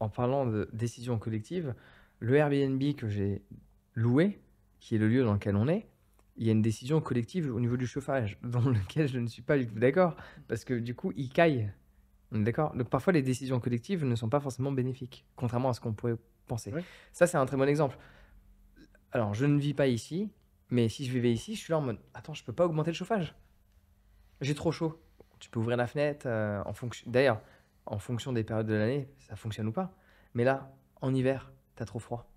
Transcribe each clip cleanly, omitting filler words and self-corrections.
en parlant de décision collective, le Airbnb que j'ai loué, qui est le lieu dans lequel on est, il y a une décision collective au niveau du chauffage, dans lequel je ne suis pas du tout d'accord, parce que du coup, il caille. On est d'accord? Donc parfois, les décisions collectives ne sont pas forcément bénéfiques, contrairement à ce qu'on pourrait penser. Ouais. Ça, c'est un très bon exemple. Alors, je ne vis pas ici, mais si je vivais ici, je suis là en mode, attends, je peux pas augmenter le chauffage. J'ai trop chaud. Tu peux ouvrir la fenêtre en fonction. D'ailleurs, en fonction des périodes de l'année, ça fonctionne ou pas. Mais là, en hiver, t'as trop froid.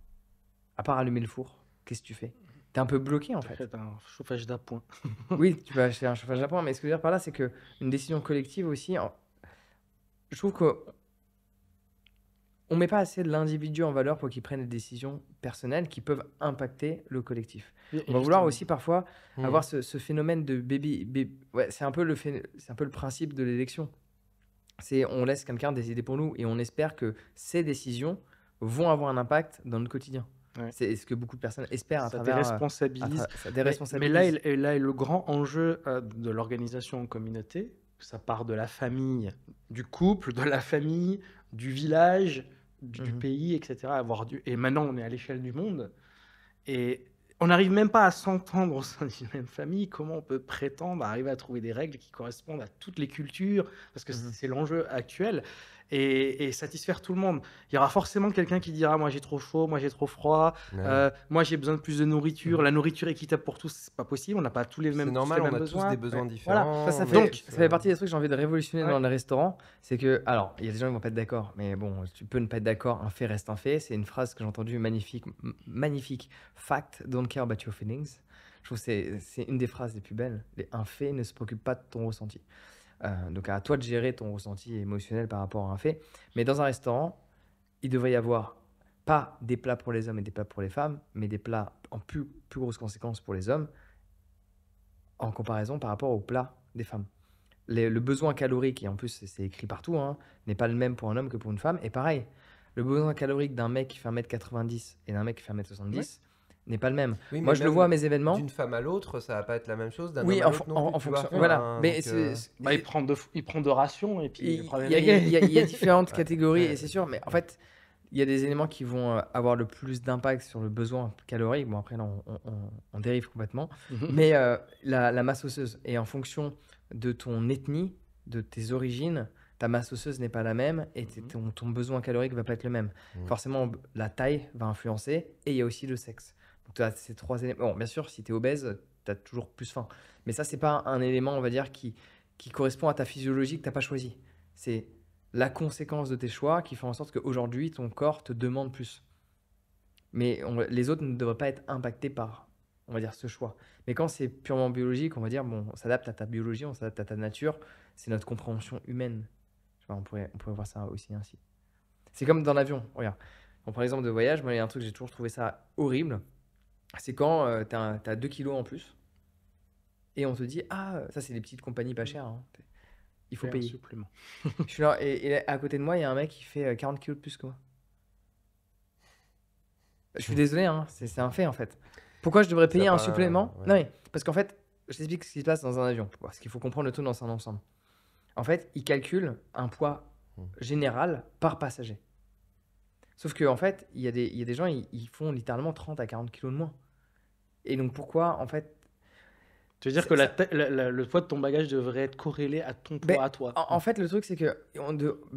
À part allumer le four, qu'est-ce que tu fais? T'es un peu bloqué en fait. T'achètes un chauffage d'appoint. Oui, tu peux acheter un chauffage à point, mais ce que je veux dire par là, c'est que une décision collective aussi, je trouve qu'on met pas assez de l'individu en valeur pour qu'il prenne des décisions personnelles qui peuvent impacter le collectif. Et On va vouloir justement, aussi parfois Mmh. avoir ce phénomène de ouais, c'est un peu c'est un peu le principe de l'élection. C'est on laisse quelqu'un décider pour nous et on espère que ces décisions vont avoir un impact dans notre quotidien. ouais, C'est ce que beaucoup de personnes espèrent à ça travers, déresponsabilise. ça Mais là, déresponsabilise. là est le grand enjeu de l'organisation en communauté. Ça part de la famille, du couple, de la famille, du village, du Mhm. pays, etc. Et maintenant, on est à l'échelle du monde. Et on n'arrive même pas à s'entendre au sein d'une même famille. Comment on peut prétendre arriver à trouver des règles qui correspondent à toutes les cultures? Parce que Mhm. c'est l'enjeu actuel. Et satisfaire tout le monde. Il y aura forcément quelqu'un qui dira moi j'ai trop chaud, moi j'ai trop froid, Ouais, ouais. moi j'ai besoin de plus de nourriture. Mhm. La nourriture équitable pour tous, c'est pas possible. On n'a pas tous les C'est mêmes, tous normal, les on mêmes a tous des besoins. besoins Voilà. Ça, différents, ça on a fait, Donc, tous, ça fait partie des trucs que j'ai envie de révolutionner ouais, dans les restaurants. C'est que, alors, il y a des gens qui vont pas être d'accord, mais bon, tu peux ne pas être d'accord. Un fait reste un fait. C'est une phrase que j'ai entendue magnifique, magnifique. Fact, don't care about your feelings. Je trouve que c'est une des phrases les plus belles. Un fait ne se préoccupe pas de ton ressenti. Donc à toi de gérer ton ressenti émotionnel par rapport à un fait. Mais dans un restaurant, il devrait y avoir pas des plats pour les hommes et des plats pour les femmes, mais des plats en plus grosse conséquence pour les hommes en comparaison par rapport aux plats des femmes. Le besoin calorique, et en plus c'est écrit partout, hein, n'est pas le même pour un homme que pour une femme. Et pareil, le besoin calorique d'un mec qui fait 1,90 m et d'un mec qui fait ouais. 1,70 m n'est pas le même. Oui, Moi, mais je le vois à même mes événements. d'une femme à l'autre, ça va pas être la même chose, d'un homme Oui, à l'autre non plus, en tu vois? fonction. Ouais. Voilà. Enfin, Mais donc Bah, il prend deux rations et puis le problème est il y a réglé. différentes ouais, catégories, et ouais, c'est sûr. Mais en ouais. fait, il y a des éléments qui vont avoir le plus d'impact sur le besoin calorique. Bon, après, là, on dérive complètement. Mais la masse osseuse, et en fonction de ton ethnie, de tes origines, ta masse osseuse n'est pas la même et ton besoin calorique va pas être le même. Mmh. Forcément, la taille va influencer et il y a aussi le sexe. Donc, tu as ces trois éléments. Bon, bien sûr, si tu es obèse, tu as toujours plus faim. Mais ça, c'est pas un élément, on va dire, qui correspond à ta physiologie que tu n'as pas choisi. C'est la conséquence de tes choix qui fait en sorte qu'aujourd'hui, ton corps te demande plus. Mais les autres ne devraient pas être impactés par, on va dire, ce choix. Mais quand c'est purement biologique, on va dire, bon, on s'adapte à ta biologie, on s'adapte à ta nature, c'est notre compréhension humaine. Tu vois, on pourrait voir ça aussi ainsi. C'est comme dans l'avion, regarde. On prend l'exemple de voyage, moi il y a un truc, j'ai toujours trouvé ça horrible, c'est quand tu as 2 kilos en plus, et on te dit, ah, ça c'est des petites compagnies pas chères, hein, il faut Fais un payer. supplément. Je suis là, et à côté de moi, il y a un mec qui fait 40 kilos de plus que moi. Je suis désolé, hein, c'est un fait en fait. Pourquoi je devrais Ça a payer un pas supplément? ouais. Non, mais parce qu'en fait, je t'explique ce qui se passe dans un avion. Parce qu'il faut comprendre le tout dans un ensemble. En fait, il calcule un poids Mmh. général par passager. Sauf qu'en fait, il y a des gens, ils font littéralement 30 à 40 kilos de moins. Et donc pourquoi, en fait, Tu veux dire que ça, le poids de ton bagage devrait être corrélé à ton ben, poids à toi. en fait, le truc, c'est que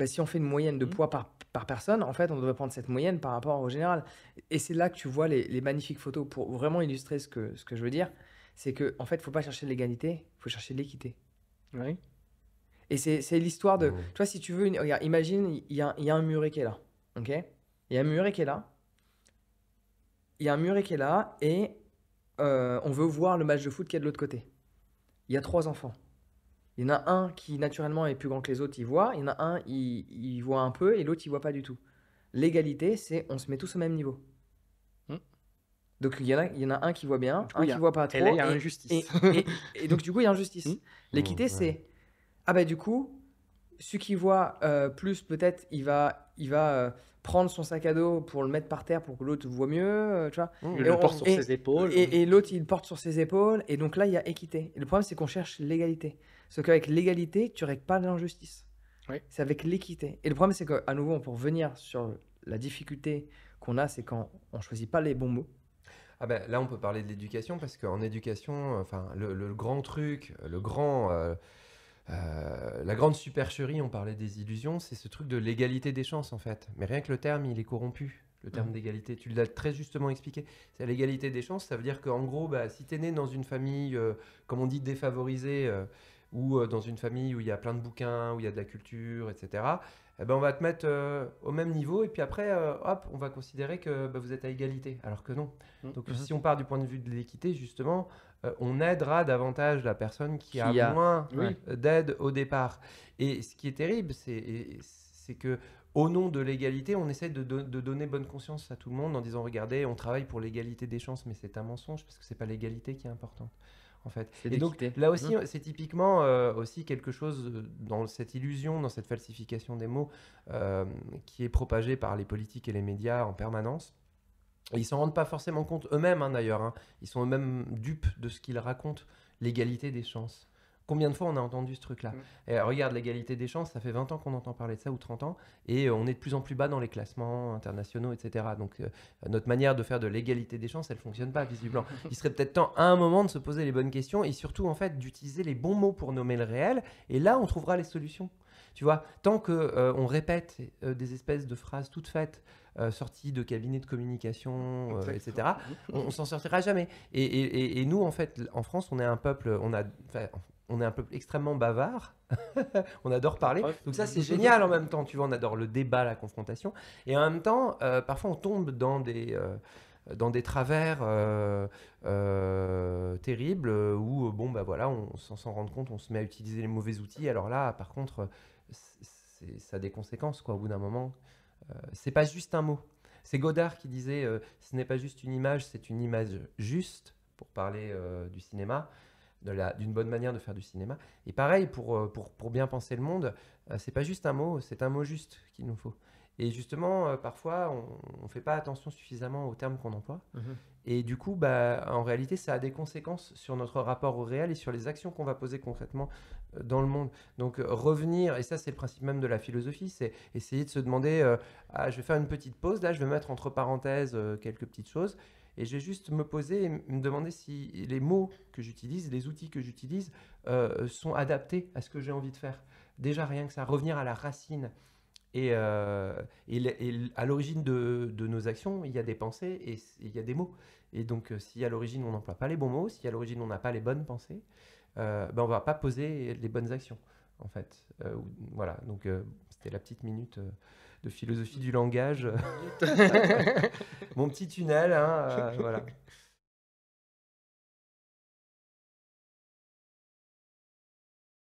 si on fait une moyenne de Mhm. poids par personne, en fait, on devrait prendre cette moyenne par rapport au général. Et c'est là que tu vois les magnifiques photos pour vraiment illustrer ce que je veux dire. C'est que, en fait, il ne faut pas chercher l'égalité, il faut chercher l'équité. Oui. Et c'est l'histoire de. Mmh. Tu vois, si tu veux, regarde, imagine, il y a un muret qui est là. Ok? Il y a un muret qui est là. Il y a un muret qui est là et on veut voir le match de foot qui est de l'autre côté. Il y a 3 enfants. Il y en a un qui naturellement est plus grand que les autres, il voit. Il y en a un, il voit un peu et l'autre, il voit pas du tout. L'égalité, c'est on se met tous au même niveau. Hmm. Donc il y en a un qui voit bien, Du coup, un qui voit pas et là, trop. il y a injustice. Et donc du coup, il y a injustice. Hmm. L'équité, Ouais. c'est ah bah du coup, celui qui voit plus, peut-être, il va prendre son sac à dos pour le mettre par terre pour que l'autre voit mieux, tu vois. Mmh. Il Et, le porte sur ses épaules. et l'autre, il le porte sur ses épaules. Et donc là, il y a équité. Et le problème, c'est qu'on cherche l'égalité. Sauf qu'avec l'égalité, tu règles pas l'injustice. Oui. C'est avec l'équité. Et le problème, c'est qu'à nouveau, on peut revenir sur la difficulté qu'on a, c'est quand on choisit pas les bons mots. Ah ben, là, on peut parler de l'éducation parce qu'en éducation, enfin, le grand truc, la grande supercherie, on parlait des illusions, c'est ce truc de l'égalité des chances en fait. Mais rien que le terme, il est corrompu. Le terme d'égalité, tu l'as très justement expliqué. C'est l'égalité des chances, ça veut dire qu'en gros, bah, si tu es né dans une famille, comme on dit, défavorisée, ou dans une famille où il y a plein de bouquins, où il y a de la culture, etc., eh ben, on va te mettre au même niveau, et puis après, hop, on va considérer que bah, vous êtes à égalité, alors que non. Donc si on part du point de vue de l'équité, justement, on aidera davantage la personne qui a moins Oui. d'aide au départ. Et ce qui est terrible, c'est que au nom de l'égalité, on essaie de donner bonne conscience à tout le monde en disant regardez, on travaille pour l'égalité des chances, mais c'est un mensonge parce que c'est pas l'égalité qui est importante. En fait. C'est Et donc l'équité. là aussi, c'est typiquement aussi quelque chose dans cette illusion, dans cette falsification des mots qui est propagée par les politiques et les médias en permanence. Et ils s'en rendent pas forcément compte eux-mêmes d'ailleurs. Hein. Ils sont eux-mêmes dupes de ce qu'ils racontent, l'égalité des chances. Combien de fois on a entendu ce truc-là? Et regarde, l'égalité des chances, ça fait 20 ans qu'on entend parler de ça, ou 30 ans, et on est de plus en plus bas dans les classements internationaux, etc. Donc notre manière de faire de l'égalité des chances, elle ne fonctionne pas, visiblement. Il serait peut-être temps, à un moment, de se poser les bonnes questions, et surtout, en fait, d'utiliser les bons mots pour nommer le réel, et là, on trouvera les solutions. Tu vois, tant qu'on répète des espèces de phrases toutes faites, sorties de cabinets de communication, etc., on s'en sortira jamais. Et nous, en fait, en France, on est un peuple, on est un peuple extrêmement bavard. On adore parler. Donc ça, c'est génial en même temps. Tu vois, on adore le débat, la confrontation. Et en même temps, parfois, on tombe dans des travers terribles où, bon, bah voilà, on sans s'en rendre compte, on se met à utiliser les mauvais outils. Alors là, par contre, ça a des conséquences, quoi, au bout d'un moment. C'est pas juste un mot. C'est Godard qui disait ce n'est pas juste une image, c'est une image juste, pour parler du cinéma, d'une bonne manière de faire du cinéma. Et pareil, pour bien penser le monde, c'est pas juste un mot, c'est un mot juste qu'il nous faut. Et justement, parfois, on ne fait pas attention suffisamment aux termes qu'on emploie. Et du coup, bah, en réalité, ça a des conséquences sur notre rapport au réel et sur les actions qu'on va poser concrètement dans le monde. Donc, revenir, et ça, c'est le principe même de la philosophie, c'est essayer de se demander, je vais faire une petite pause, là, je vais mettre entre parenthèses quelques petites choses, et je vais juste me poser et me demander si les mots que j'utilise, les outils que j'utilise sont adaptés à ce que j'ai envie de faire. Déjà, rien que ça, revenir à la racine. Et à l'origine de nos actions, il y a des pensées et il y a des mots. Et donc, si à l'origine, on n'emploie pas les bons mots, si à l'origine, on n'a pas les bonnes pensées, ben, on ne va pas poser les bonnes actions, en fait. Voilà, donc c'était la petite minute de philosophie du langage. Mon petit tunnel, hein, voilà.